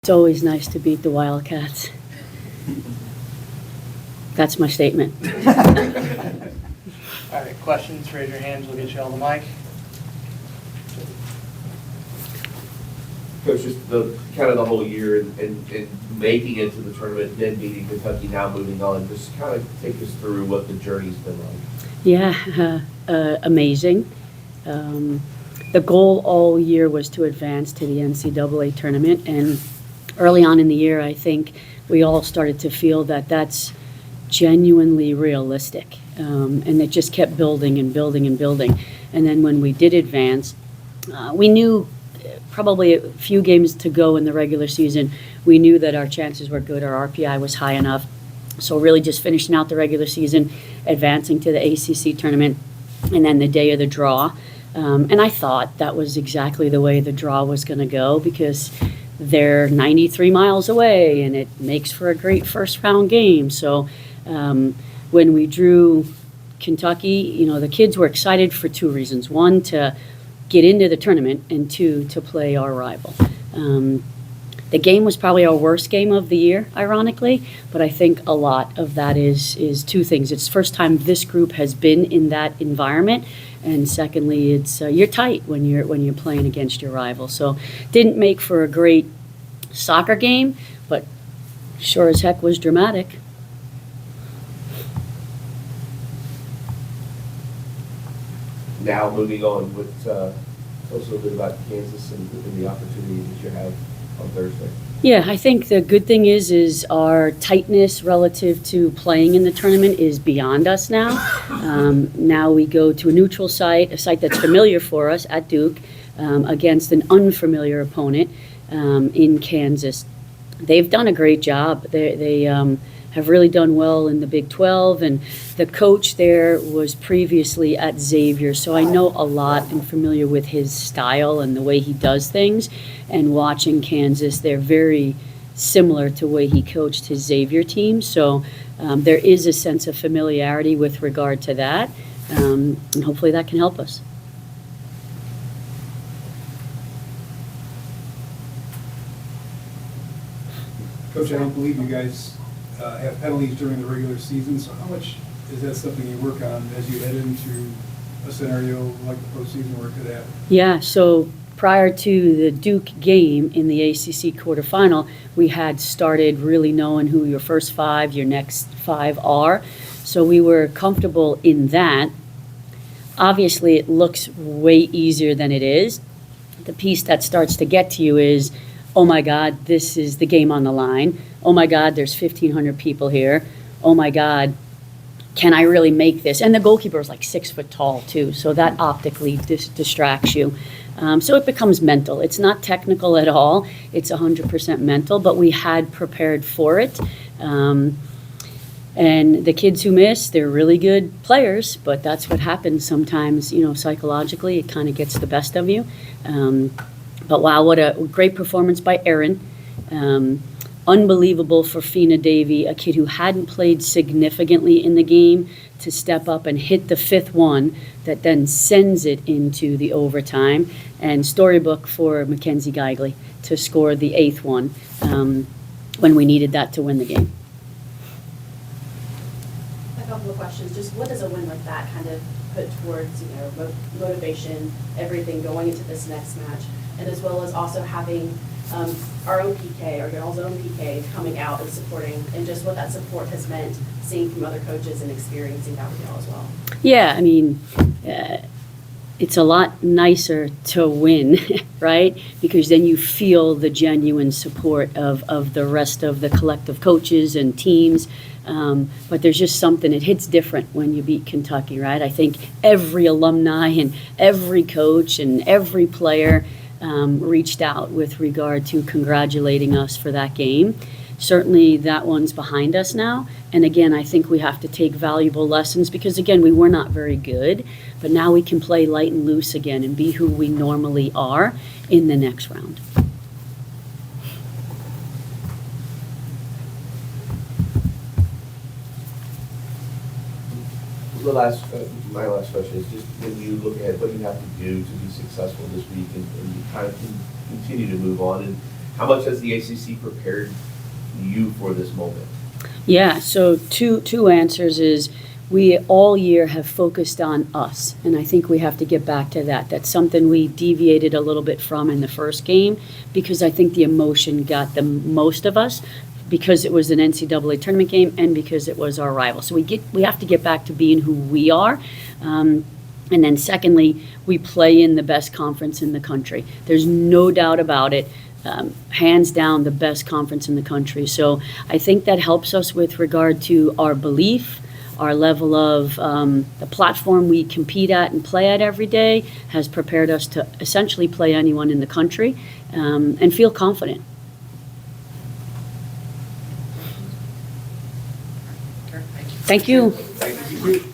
It's always nice to beat the Wildcats. That's my statement. All right, questions, raise your hands, we'll get you all the mic. Coach, just the kind of the whole year and making it to the tournament, then beating Kentucky, now moving on, just kind of take us through what the journey's been like. Yeah, amazing. The goal all year was to advance to the NCAA tournament, and early on in the year, I think we all started to feel that that's genuinely realistic, and it just kept building and building and building. And then when we did advance, we knew probably a few games to go in the regular season, we knew that our chances were good, our RPI was high enough. So really just finishing out the regular season, advancing to the ACC tournament, and then the day of the draw. And I thought that was exactly the way the draw was going to go, because they're 93 miles away and it makes for a great first round game. So when we drew Kentucky, the kids were excited for two reasons. One, to get into the tournament, and two, to play our rival. The game was probably our worst game of the year, ironically, but I think a lot of that is two things. It's the first time this group has been in that environment, and secondly, it's you're tight when you're playing against your rival. So didn't make for a great soccer game, but sure as heck was dramatic. Now moving on, tell us a little bit about Kansas and the opportunity that you have on Thursday. Yeah, I think the good thing is our tightness relative to playing in the tournament is beyond us now. Now we go to a neutral site, a site that's familiar for us at Duke, against an unfamiliar opponent in Kansas. They've done a great job. They have really done well in the Big 12, and the coach there was previously at Xavier, so I know a lot and familiar with his style and the way he does things. And watching Kansas, they're very similar to the way he coached his Xavier team, so there is a sense of familiarity with regard to that, and hopefully that can help us. Coach, I don't believe you guys have penalties during the regular season, so how much is that something you work on as you head into a scenario like the postseason where it could happen? Yeah, so prior to the Duke game in the ACC quarterfinal, we had started really knowing who your first five, your next five are. So we were comfortable in that. Obviously, it looks way easier than it is. The piece that starts to get to you is, oh my God, this is the game on the line. Oh my God, there's 1,500 people here. Oh my God, can I really make this? And the goalkeeper is like 6 foot tall too, so that optically distracts you. So it becomes mental. It's not technical at all. It's 100% mental, but we had prepared for it. And the kids who miss, they're really good players, but that's what happens sometimes, psychologically. It kind of gets the best of you. But wow, what a great performance by Erin. Unbelievable for Fina Davy, a kid who hadn't played significantly in the game, to step up and hit the fifth one that then sends it into the overtime. And storybook for Mackenzie Geigley to score the eighth one when we needed that to win the game. A couple of questions. Just what does a win like that kind of put towards, motivation, everything going into this next match? And as well as also having our own PK, our girls' own PK, coming out and supporting, and just what that support has meant, seeing from other coaches and experiencing that with y'all as well. Yeah, I mean, it's a lot nicer to win, right? Because then you feel the genuine support of the rest of the collective coaches and teams. But there's just something, it hits different when you beat Kentucky, right? I think every alumni and every coach and every player reached out with regard to congratulating us for that game. Certainly that one's behind us now. And again, I think we have to take valuable lessons because, again, we were not very good. But now we can play light and loose again and be who we normally are in the next round. My last question is just when you look at what you have to do to be successful this week and you kind of continue to move on, and How much has the ACC prepared you for this moment? Yeah, so two answers is we all year have focused on us, and I think we have to get back to that. That's something we deviated a little bit from in the first game because I think the emotion got the most of us because it was an NCAA tournament game and because it was our rival. So we have to get back to being who we are. And then secondly, we play in the best conference in the country. There's no doubt about it. Hands down, the best conference in the country. So I think that helps us with regard to our belief, our level of the platform we compete at and play at every day has prepared us to essentially play anyone in the country and feel confident. Karen, thank you. Thank you. Thank you.